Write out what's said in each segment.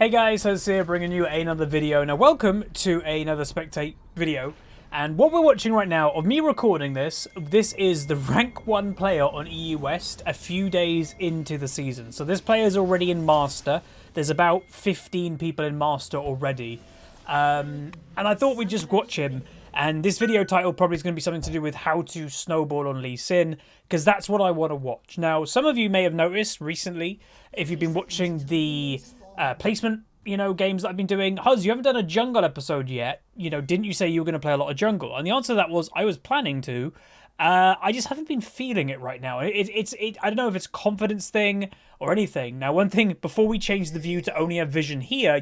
Hey guys, Huzzy here bringing you another video. Now welcome to another Spectate video. And what we're watching right now, of me recording this is the rank 1 player on EU West a few days into the season. So this player is already in Master. There's about 15 people in Master already. And I thought we'd just watch him. And this video title probably is going to be something to do with how to snowball on Lee Sin, because that's what I want to watch. Now, some of you may have noticed recently, if you've been watching the placement, games that I've been doing. Huz, you haven't done a jungle episode yet. Didn't you say you were going to play a lot of jungle? And the answer to that was I was planning to. I just haven't been feeling it right now. I don't know if it's a confidence thing or anything. Now, one thing, before we change the view to only have vision here,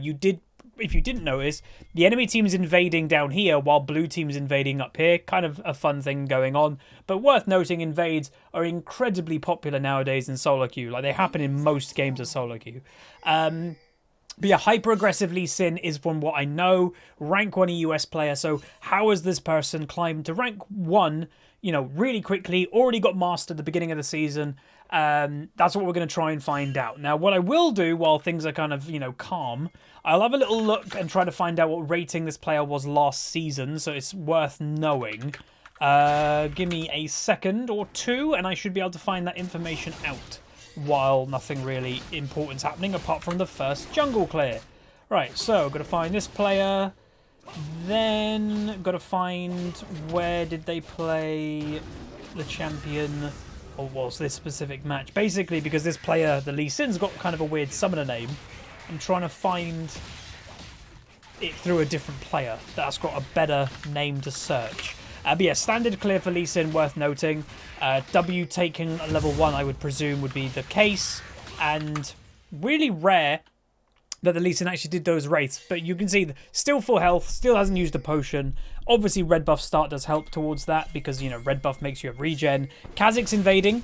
if you didn't notice, the enemy team is invading down here while blue team is invading up here. Kind of a fun thing going on. But worth noting, invades are incredibly popular nowadays in solo queue. Like, they happen in most games of solo queue. But yeah, hyper-aggressive Lee Sin is, from what I know, rank 1 EUS player. So how has this person climbed to rank 1, really quickly? Already got Master at the beginning of the season. That's what we're going to try and find out. Now, what I will do while things are kind of, calm, I'll have a little look and try to find out what rating this player was last season. So it's worth knowing. Give me a second or two and I should be able to find that information out, while nothing really important's happening apart from the first jungle clear. Right, so got to find this player, then got to find where did they play the champion, or was this specific match. Basically, because this player, the Lee Sin's got kind of a weird summoner name, I'm trying to find it through a different player that's got a better name to search. But yeah, standard clear for Lee Sin, worth noting. W taking level 1, I would presume, would be the case. And really rare that the Lee Sin actually did those wraiths. But you can see, still full health, still hasn't used a potion. Obviously, red buff start does help towards that, because, red buff makes you have regen. Kha'Zix's invading.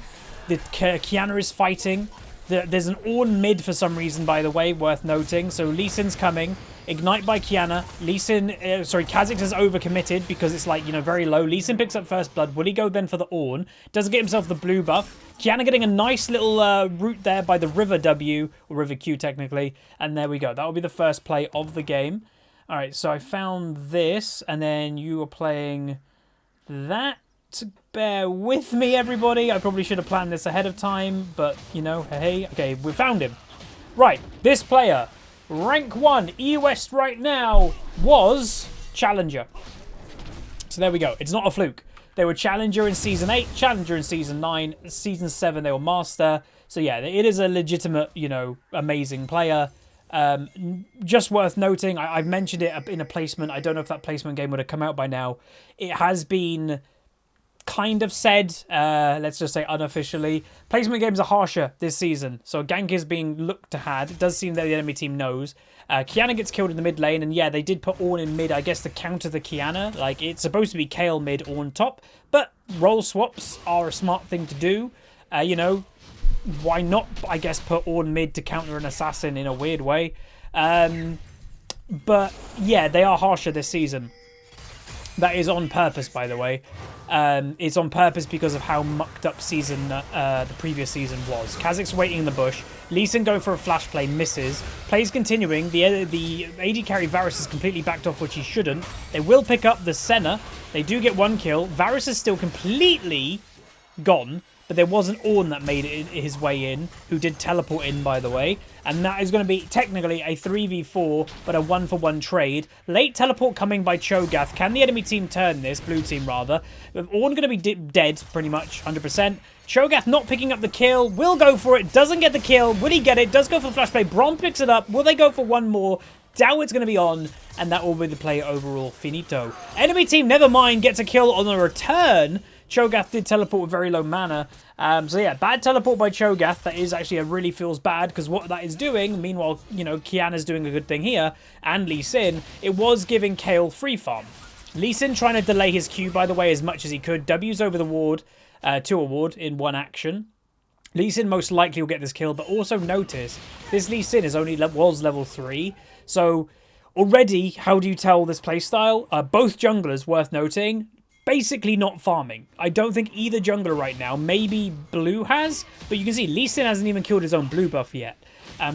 The Kiana is fighting. There's an Ornn mid for some reason, by the way, worth noting. So Lee Sin's coming. Ignite by Kiana. Kha'Zix is overcommitted because it's like, very low. Lee Sin picks up first blood. Will he go then for the Ornn? Doesn't get himself the blue buff. Kiana getting a nice little route there by the River W, or River Q technically. And there we go. That will be the first play of the game. All right, so I found this, and then you were playing that. Bear with me, everybody. I probably should have planned this ahead of time, but, hey. Okay, we found him. Right, this player, rank 1, EU West right now, was Challenger. So there we go. It's not a fluke. They were Challenger in Season 8, Challenger in Season 9, Season 7 they were Master. So yeah, it is a legitimate, amazing player. Just worth noting, I've mentioned it in a placement. I don't know if that placement game would have come out by now. It has been kind of said, let's just say unofficially, placement games are harsher this season. So gank is being looked to had. It does seem that the enemy team knows. Kiana gets killed in the mid lane, and yeah, they did put Ornn in mid, I guess, to counter the Kiana. Like, it's supposed to be Kayle mid, Ornn top, but role swaps are a smart thing to do. Why not, I guess, put Ornn mid to counter an assassin in a weird way. But yeah, they are harsher this season. That is on purpose, by the way. It's on purpose because of how mucked up season the previous season was. Kha'Zix's waiting in the bush. Lee Sin going for a flash play, misses. Plays continuing. The AD carry Varus is completely backed off, which he shouldn't. They will pick up the Senna. They do get one kill. Varus is still completely gone. But there was an Ornn that made it his way in, who did teleport in, by the way. And that is going to be technically a 3v4, but a 1-for-1 trade. Late teleport coming by Cho'Gath. Can the enemy team turn this? Blue team, rather. Ornn going to be dead, pretty much, 100%. Cho'Gath not picking up the kill. Will go for it. Doesn't get the kill. Will he get it? Does go for the flash play. Braum picks it up. Will they go for one more? Doubt it's going to be on, and that will be the play overall. Finito. Enemy team, never mind, gets a kill on the return. Cho'Gath did teleport with very low mana. So yeah, bad teleport by Cho'Gath. That is actually, really feels bad, because what that is doing, meanwhile, Kiana's doing a good thing here, and Lee Sin, it was giving Kayle free farm. Lee Sin trying to delay his Q, by the way, as much as he could. W's over the ward, to a ward in one action. Lee Sin most likely will get this kill, but also notice, this Lee Sin was level 3, so already, how do you tell this playstyle? Both junglers, worth noting, basically not farming. I don't think either jungler right now. Maybe Blue has, but you can see Lee Sin hasn't even killed his own blue buff yet.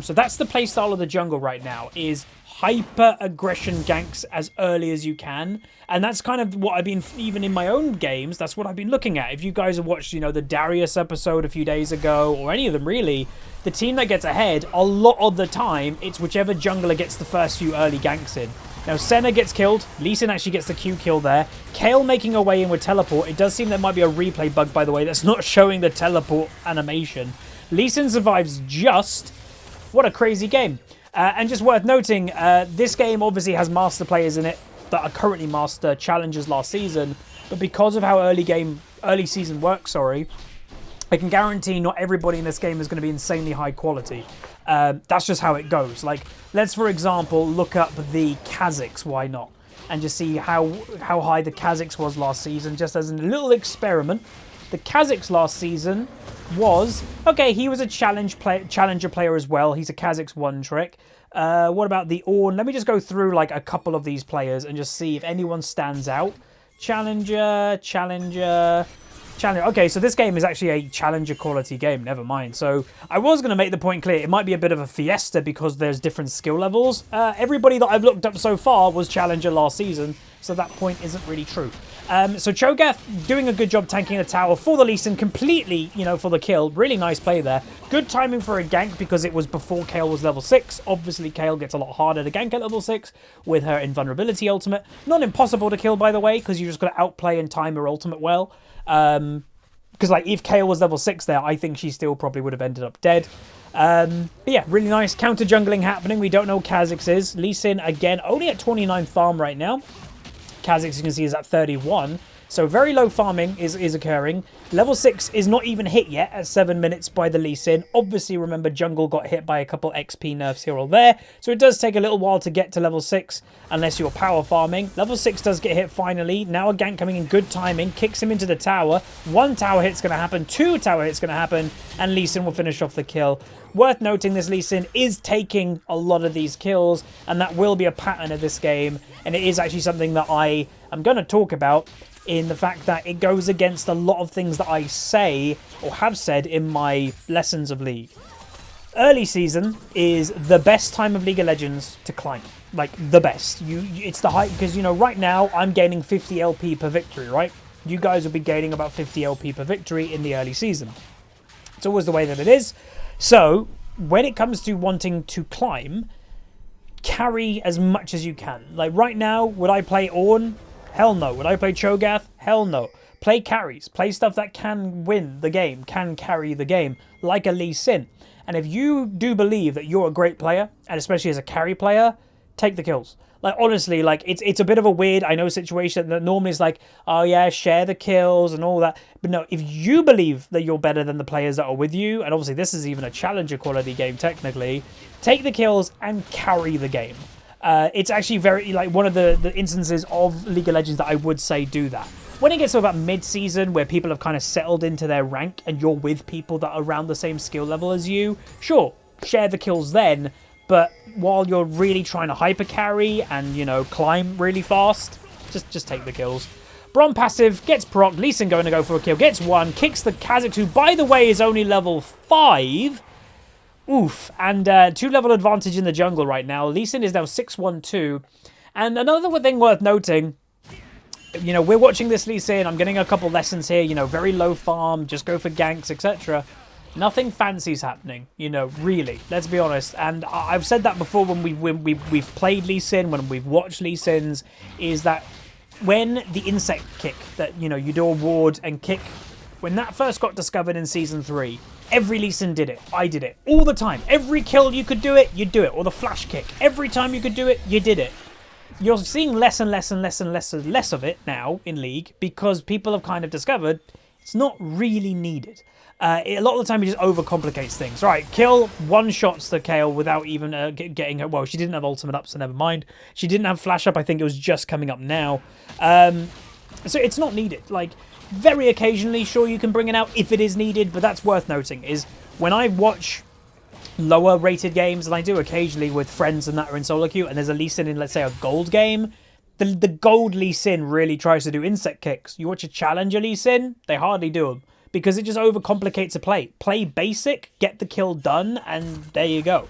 So that's the playstyle of the jungle right now, is hyper aggression ganks as early as you can. And that's kind of what I've been, even in my own games, that's what I've been looking at. If you guys have watched, the Darius episode a few days ago, or any of them really, the team that gets ahead, a lot of the time, it's whichever jungler gets the first few early ganks in. Now, Senna gets killed. Lee Sin actually gets the Q kill there. Kayle making her way in with teleport. It does seem there might be a replay bug, by the way, that's not showing the teleport animation. Lee Sin survives just. What a crazy game. And just worth noting, this game obviously has master players in it that are currently master challengers last season. But because of how early season works, I can guarantee not everybody in this game is going to be insanely high quality. That's just how it goes. Like, let's, for example, look up the Kha'Zix, why not? And just see how high the Kha'Zix was last season, just as a little experiment. The Kha'Zix last season was, okay, he was a challenger player as well. He's a Kha'Zix one trick. What about the Ornn? Let me just go through like a couple of these players and just see if anyone stands out. Challenger. Okay, so this game is actually a challenger quality game. Never mind. So I was going to make the point clear. It might be a bit of a fiesta because there's different skill levels. Everybody that I've looked up so far was challenger last season, so that point isn't really true. So Cho'Gath doing a good job tanking the tower for the Lee Sin completely, for the kill. Really nice play there. Good timing for a gank because it was before Kayle was level 6. Obviously, Kayle gets a lot harder to gank at level 6 with her invulnerability ultimate. Not impossible to kill, by the way, because you just got to outplay and time her ultimate well. Because like if Kayle was level 6 there, I think she still probably would have ended up dead. But yeah, really nice counter jungling happening. We don't know what Kha'Zix is. Lee Sin again only at 29 farm right now. Kha'Zix, you can see, is at 31. So very low farming is occurring. Level 6 is not even hit yet at 7 minutes by the Lee Sin. Obviously, remember, jungle got hit by a couple XP nerfs here or there. So it does take a little while to get to level 6 unless you're power farming. Level 6 does get hit finally. Now a gank coming in good timing. Kicks him into the tower. 1 tower hit's going to happen. 2 tower hits going to happen. And Lee Sin will finish off the kill. Worth noting, this Lee Sin is taking a lot of these kills. And that will be a pattern of this game. And it is actually something that I am going to talk about, in the fact that it goes against a lot of things that I say or have said in my lessons of League. Early season is the best time of League of Legends to climb. Like, the best. It's the height, because, right now I'm gaining 50 LP per victory, right? You guys will be gaining about 50 LP per victory in the early season. It's always the way that it is. So, when it comes to wanting to climb, carry as much as you can. Like, right now, would I play Ornn? Hell no. Would I play Cho'Gath? Hell no. Play carries. Play stuff that can win the game, can carry the game, like a Lee Sin. And if you do believe that you're a great player, and especially as a carry player, take the kills. Like, honestly, like, it's a bit of a weird, I know, situation that normally is like, oh yeah, share the kills and all that. But no, if you believe that you're better than the players that are with you, and obviously this is even a challenger quality game technically, take the kills and carry the game. It's actually very, like, one of the instances of League of Legends that I would say do that. When it gets to about mid-season, where people have kind of settled into their rank and you're with people that are around the same skill level as you, sure, share the kills then. But while you're really trying to hyper carry and, climb really fast, just take the kills. Braum passive, gets proc, Lee Sin going to go for a kill, gets 1, kicks the Kha'Zix, who, by the way, is only level 5. Oof, and 2-level advantage in the jungle right now. Lee Sin is now 6-1-2. And another thing worth noting, we're watching this Lee Sin. I'm getting a couple lessons here, very low farm, just go for ganks, etc. Nothing fancy's happening, really. Let's be honest. And I've said that before when we've played Lee Sin, when we've watched Lee Sins, is that when the insect kick that, you do a ward and kick, when that first got discovered in Season 3, every Lee Sin did it. I did it. All the time. Every kill you could do it, you'd do it. Or the flash kick. Every time you could do it, you did it. You're seeing less and less and less and less and less of it now in League because people have kind of discovered it's not really needed. A lot of the time, it just overcomplicates things. Right, kill, one-shots the Kayle without even getting her. Well, she didn't have ultimate up, so never mind. She didn't have flash up. I think it was just coming up now. So it's not needed. Like, very occasionally, sure, you can bring it out if it is needed, but that's worth noting, is when I watch lower rated games, and I do occasionally with friends and that are in solo queue, and there's a Lee Sin in, let's say, a gold game, the gold Lee Sin really tries to do insect kicks. You watch a challenger Lee Sin, they hardly do them. because it just overcomplicates the play. Play basic, get the kill done, and there you go.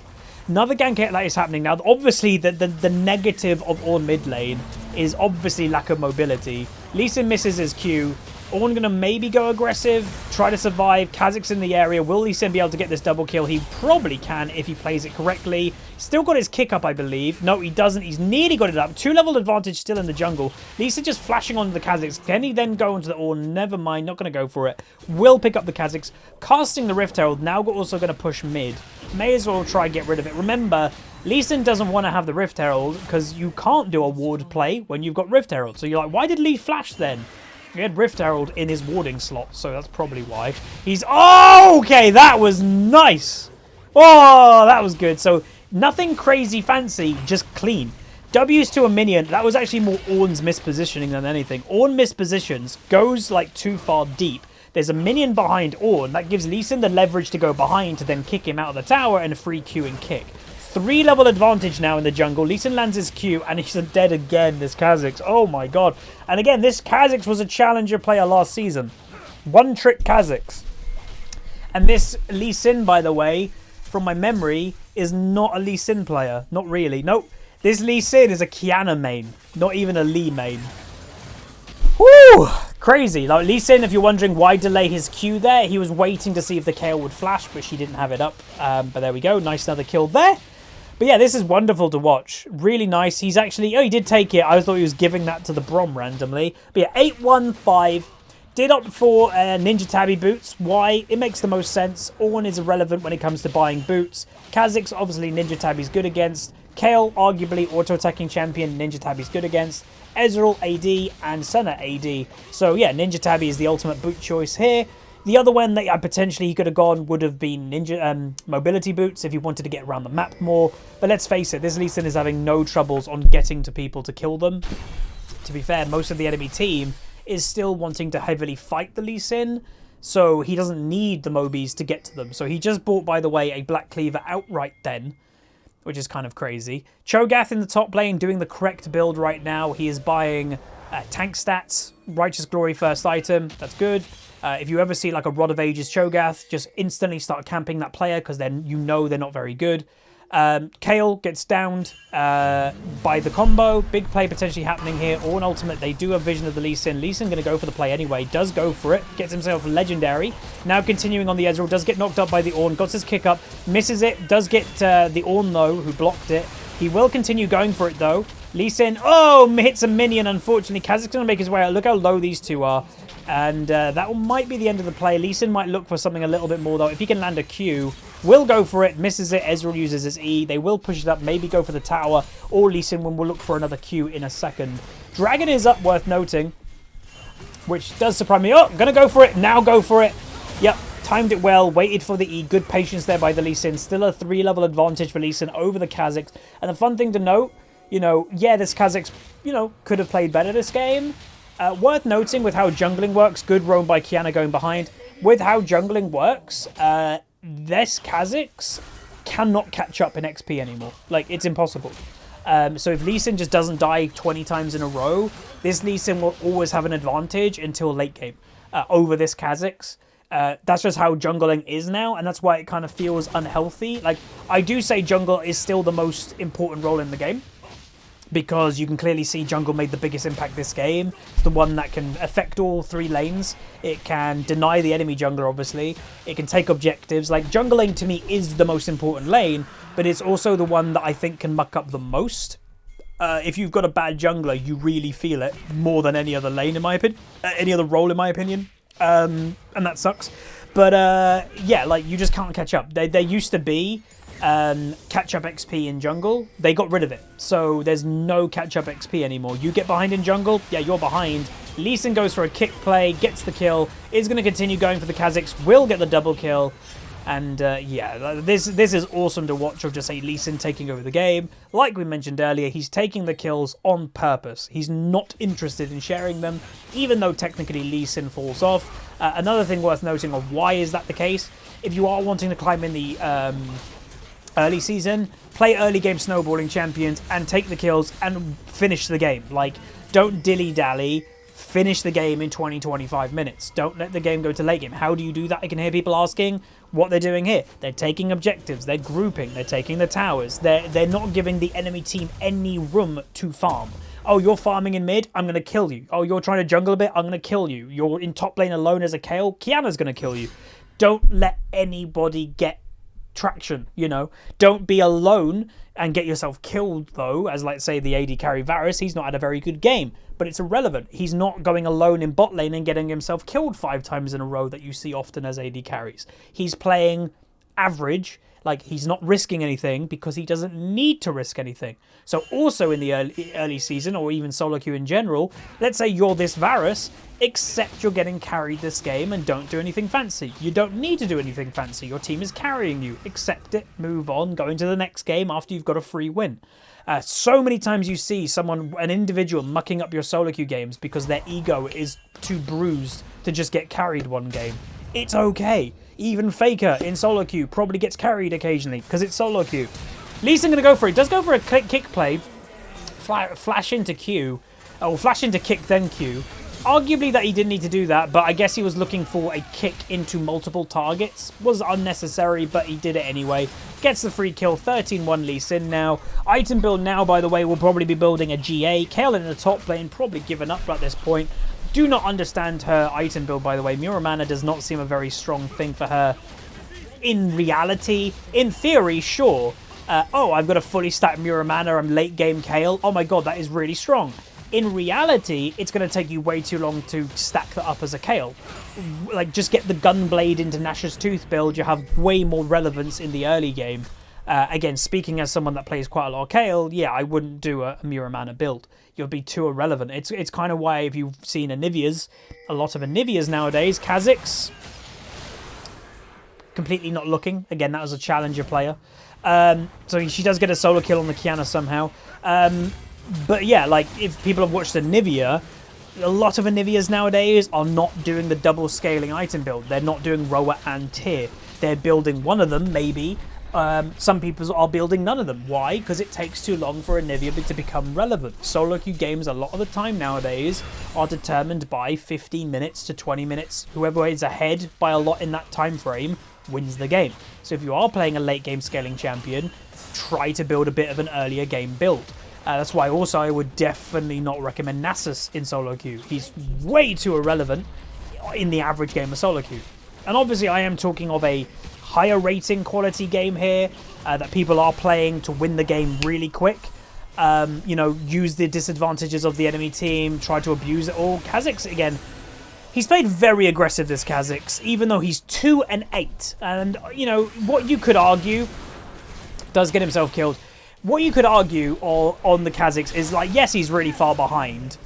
Another gank that is happening now. Obviously, the negative of Ornn mid lane is obviously lack of mobility. Lee Sin misses his Q. Ornn going to maybe go aggressive, try to survive. Kha'Zix in the area. Will Lee Sin be able to get this double kill? He probably can if he plays it correctly. Still got his kick up, I believe. No, he doesn't. He's nearly got it up. 2-level advantage still in the jungle. Lee Sin just flashing onto the Kha'Zix. Can he then go onto the Ornn? Never mind. Not going to go for it. Will pick up the Kha'Zix. Casting the Rift Herald. Now also going to push mid. May as well try and get rid of it. Remember, Lee Sin doesn't want to have the Rift Herald because you can't do a ward play when you've got Rift Herald. So you're like, why did Lee flash then? He had Rift Herald in his warding slot, so that's probably why. He's... Oh, okay, that was nice. Oh, that was good. So nothing crazy fancy, just clean. W's to a minion. That was actually more Ornn's mispositioning than anything. Ornn mispositions, goes like too far deep. There's a minion behind Ornn. That gives Lee Sin the leverage to go behind to then kick him out of the tower and a free Q and kick. 3-level advantage now in the jungle. Lee Sin lands his Q and he's dead again, this Kha'Zix. Oh my god. And again, this Kha'Zix was a challenger player last season. One-trick Kha'Zix. And this Lee Sin, by the way, from my memory, is not a Lee Sin player. Not really. Nope. This Lee Sin is a Qiyana main. Not even a Lee main. Woo! Crazy. Like Lee Sin, if you're wondering why delay his Q there, he was waiting to see if the Kayle would flash, but she didn't have it up. But there we go. Nice another kill there. But yeah, this is wonderful to watch. Really nice. He's actually... Oh, he did take it. I thought he was giving that to the Brom randomly. But yeah, 8-1-5. Did opt for Ninja Tabby boots. Why? It makes the most sense. Ornn is irrelevant when it comes to buying boots. Kha'Zix, obviously, Ninja Tabby's good against. Kayle, arguably, auto-attacking champion. Ninja Tabby's good against. Ezreal, AD, and Senna, AD. So yeah, Ninja Tabby is the ultimate boot choice here. The other one that potentially he could have gone would have been Ninja mobility boots if he wanted to get around the map more. But let's face it, this Lee Sin is having no troubles on getting to people to kill them. To be fair, most of the enemy team is still wanting to heavily fight the Lee Sin, so he doesn't need the Mobies to get to them. So he just bought, by the way, a Black Cleaver outright then, which is kind of crazy. Cho'Gath in the top lane doing the correct build right now. He is buying tank stats, Righteous Glory first item. That's good. If you ever see like a Rod of Ages Cho'Gath, just instantly start camping that player because then you know they're not very good. Kayle gets downed by the combo. Big play potentially happening here. Ornn ultimate, they do have vision of the Lee Sin. Lee Sin going to go for the play anyway. Does go for it. Gets himself legendary. Now continuing on the Ezreal. Does get knocked up by the Ornn. Got his kick up. Misses it. Does get the Ornn though, who blocked it. He will continue going for it though. Lee Sin, oh, hits a minion unfortunately. Kha'Zix going to make his way out. Look how low these two are. And that might be the end of the play. Lee Sin might look for something a little bit more though. If he can land a Q, will go for it, misses it. Ezreal uses his E. They will push it up, maybe go for the tower, or Lee Sin will look for another Q in a second. Dragon is up, worth noting, which does surprise me. Oh, gonna go for it. Now go for it. Yep, timed it well, waited for the E. Good patience there by the Lee Sin. Still a 3-level advantage for Lee Sin over the Kha'Zix. And the fun thing to note, yeah, this Kha'Zix, could have played better this game. Worth noting with how jungling works, good roam by Qiyana going behind. With how jungling works, this Kha'Zix cannot catch up in XP anymore. Like, it's impossible. So if Lee Sin just doesn't die 20 times in a row, this Lee Sin will always have an advantage until late game over this Kha'Zix. That's just how jungling is now, and that's why it kind of feels unhealthy. Like, I do say jungle is still the most important role in the game, because you can clearly see jungle made the biggest impact this game. It's the one that can affect all 3 lanes. It can deny the enemy jungler, obviously. It can take objectives. Like, jungling to me is the most important lane, but it's also the one that I think can muck up the most. If you've got a bad jungler, you really feel it more than any other lane, in my opinion. Any other role, in my opinion. And that sucks. But, yeah, like, you just can't catch up. There used to be catch-up XP in jungle. They got rid of it, so there's no catch-up XP anymore. You get behind in jungle, yeah, you're behind. Lee Sin goes for a kick play, gets the kill, is going to continue going for the Kha'Zix, will get the double kill, and yeah, this is awesome to watch, of just say Lee Sin taking over the game. Like we mentioned earlier, he's taking the kills on purpose. He's not interested in sharing them, even though technically Lee Sin falls off. Another thing worth noting of why is that the case, if you are wanting to climb in the early season, play early game snowballing champions and take the kills and finish the game. Like, don't dilly-dally, Finish the game in 20-25 minutes. Don't let the game go to late game. How do you do that? I can hear people asking what they're doing here. They're taking objectives. They're grouping. They're taking the towers. They're not giving the enemy team any room to farm. Oh, you're farming in mid? I'm going to kill you. Oh, you're trying to jungle a bit? I'm going to kill you. You're in top lane alone as a Kayle? Kiana's going to kill you. Don't let anybody get traction, you know. Don't be alone and get yourself killed, though, as, like, say, the AD carry Varus. He's not had a very good game, but it's irrelevant. He's not going alone in bot lane and getting himself killed 5 times in a row that you see often as AD carries. He's playing average. Like, he's not risking anything because he doesn't need to risk anything. So also in the early season, or even solo queue in general, let's say you're this Varus, except you're getting carried this game and don't do anything fancy. You don't need to do anything fancy. Your team is carrying you. Accept it, move on, go into the next game after you've got a free win. So many times you see an individual mucking up your solo queue games because their ego is too bruised to just get carried one game. It's okay. Even Faker in solo queue probably gets carried occasionally because it's solo queue. Lee Sin going to go for it. Does go for a kick play. Flash into Q. Or flash into kick then Q. Arguably that he didn't need to do that, but I guess he was looking for a kick into multiple targets. Was unnecessary, but he did it anyway. Gets the free kill. 13-1 Lee Sin now. Item build now, by the way, will probably be building a GA. Kayle in the top lane, probably given up at this point. Do not understand her item build, by the way. Muramana does not seem a very strong thing for her. In reality, in theory, sure. Oh, I've got a fully stacked Muramana. I'm late game Kayle. Oh my god, that is really strong. In reality, it's going to take you way too long to stack that up as a Kayle. Like, just get the Gunblade into Nash's Tooth build. You have way more relevance in the early game. Again, speaking as someone that plays quite a lot of Kayle, yeah, I wouldn't do a Muramana build. You'll be too irrelevant. It's kind of why if you've seen Anivias, a lot of Anivias nowadays, Kha'Zix, completely not looking. Again, that was a challenger player. So she does get a solo kill on the Kiana somehow. But yeah, like, if people have watched Anivia, a lot of Anivias nowadays are not doing the double scaling item build. They're not doing Roa and Tyr. They're building one of them, maybe. Some people are building none of them. Why? Because it takes too long for Anivia to become relevant. Solo queue games a lot of the time nowadays are determined by 15 minutes to 20 minutes. Whoever is ahead by a lot in that time frame wins the game. So if you are playing a late game scaling champion, try to build a bit of an earlier game build. That's why also I would definitely not recommend Nasus in solo queue. He's way too irrelevant in the average game of solo queue. And obviously I am talking of a higher rating quality game here that people are playing to win the game really quick. You know, use the disadvantages of the enemy team, try to abuse it all. Kha'Zix, again, he's played very aggressive, this Kha'Zix, even though he's 2-8. And, you know, what you could argue does get himself killed. What you could argue on the Kha'Zix is, like, yes, he's really far behind,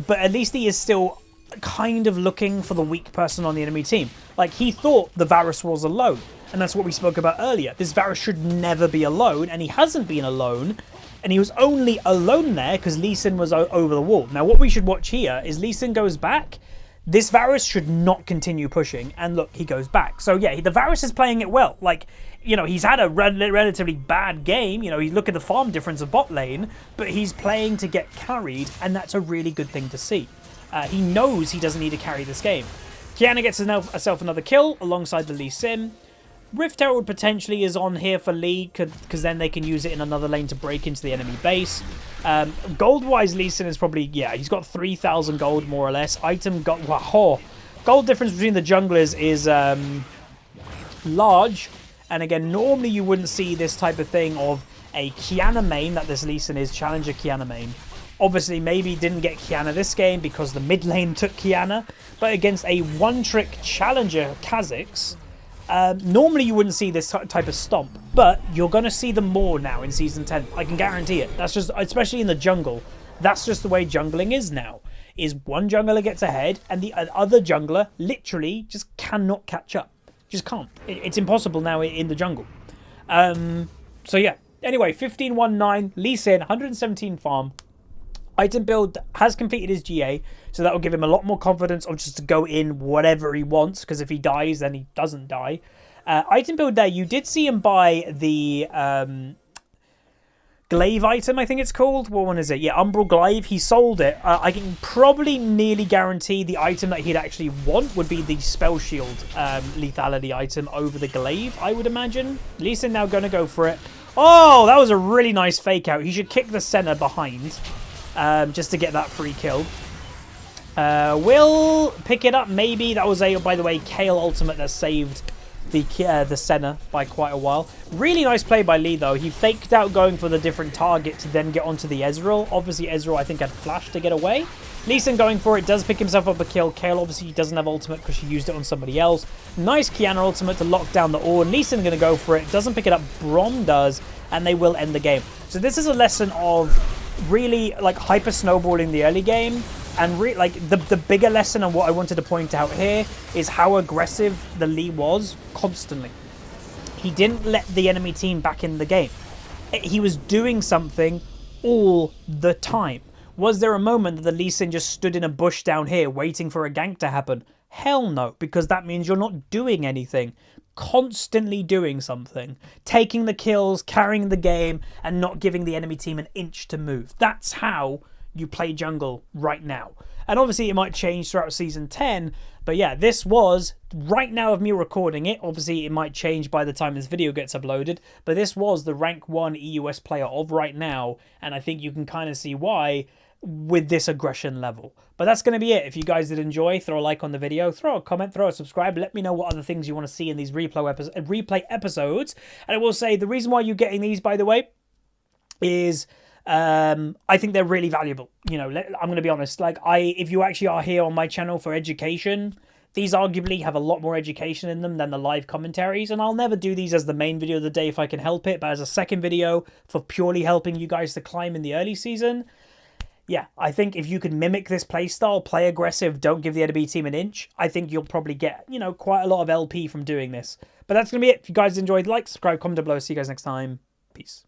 but at least he is still kind of looking for the weak person on the enemy team. Like, he thought the Varus was alone, and that's what we spoke about earlier. This Varus should never be alone, and he hasn't been alone, and he was only alone there because Lee Sin was over the wall. Now, what we should watch here is Lee Sin goes back. This Varus should not continue pushing, and look, he goes back. So yeah, the Varus is playing it well. Like, you know, he's had a relatively bad game. You know, you look at the farm difference of bot lane, but he's playing to get carried, and that's a really good thing to see. He knows he doesn't need to carry this game. Kiana gets herself another kill alongside the Lee Sin. Rift Herald potentially is on here for Lee, because then they can use it in another lane to break into the enemy base. Gold-wise, Lee Sin is probably, yeah, he's got 3,000 gold, more or less. Item gold, wow. Gold difference between the junglers is large. And again, normally you wouldn't see this type of thing of a Kiana main that this Lee Sin is, challenger Kiana main. Obviously, maybe didn't get Kiana this game because the mid lane took Kiana. But against a one-trick challenger Kha'Zix, normally you wouldn't see this type of stomp, but you're going to see them more now in Season 10. I can guarantee it. That's just, especially in the jungle, that's just the way jungling is now. Is one jungler gets ahead, and the other jungler literally just cannot catch up. Just can't. It's impossible now in the jungle. So yeah. Anyway, 15-1-9, Lee Sin, 117 farm. Item build has completed his GA, so that will give him a lot more confidence of just to go in whatever he wants, because if he dies, then he doesn't die. Item build there, you did see him buy the glaive item, I think it's called. What one is it? Yeah, Umbral Glaive. He sold it. I can probably nearly guarantee the item that he'd actually want would be the Spell Shield lethality item over the glaive, I would imagine. Lee Sin now going to go for it. Oh, that was a really nice fake out. He should kick the center behind just to get that free kill. Will pick it up, maybe. That was a, by the way, Kale ultimate that saved the Senna by quite a while. Really nice play by Lee, though. He faked out going for the different target to then get onto the Ezreal. Obviously, Ezreal, I think, had flash to get away. Lee Sin going for it, does pick himself up a kill. Kale, obviously, doesn't have ultimate because she used it on somebody else. Nice Kiana ultimate to lock down the Ornn. Lee Sin going to go for it, doesn't pick it up. Braum does, and they will end the game. So this is a lesson of really, like, hyper snowballing the early game. And like the bigger lesson and what I wanted to point out here is how aggressive the Lee was constantly. He didn't let the enemy team back in the game. He was doing something all the time. Was there a moment that the Lee Sin just stood in a bush down here waiting for a gank to happen? Hell no, because that means you're not doing anything. Constantly doing something. Taking the kills, carrying the game, and not giving the enemy team an inch to move. That's how you play jungle right now. And obviously it might change throughout season 10, but yeah, this was right now of me recording it. Obviously it might change by the time this video gets uploaded, but this was the rank 1 EUS player of right now, and I think you can kind of see why with this aggression level. But that's going to be it. If you guys did enjoy, throw a like on the video, throw a comment, throw a subscribe, let me know what other things you want to see in these replay episodes. And I will say the reason why you're getting these, by the way, is I think they're really valuable. You know, I'm going to be honest. Like, if you actually are here on my channel for education, these arguably have a lot more education in them than the live commentaries. And I'll never do these as the main video of the day if I can help it. But as a second video for purely helping you guys to climb in the early season, yeah, I think if you can mimic this playstyle, play aggressive, don't give the enemy team an inch, I think you'll probably get, you know, quite a lot of LP from doing this. But that's going to be it. If you guys enjoyed, like, subscribe, comment down below. See you guys next time. Peace.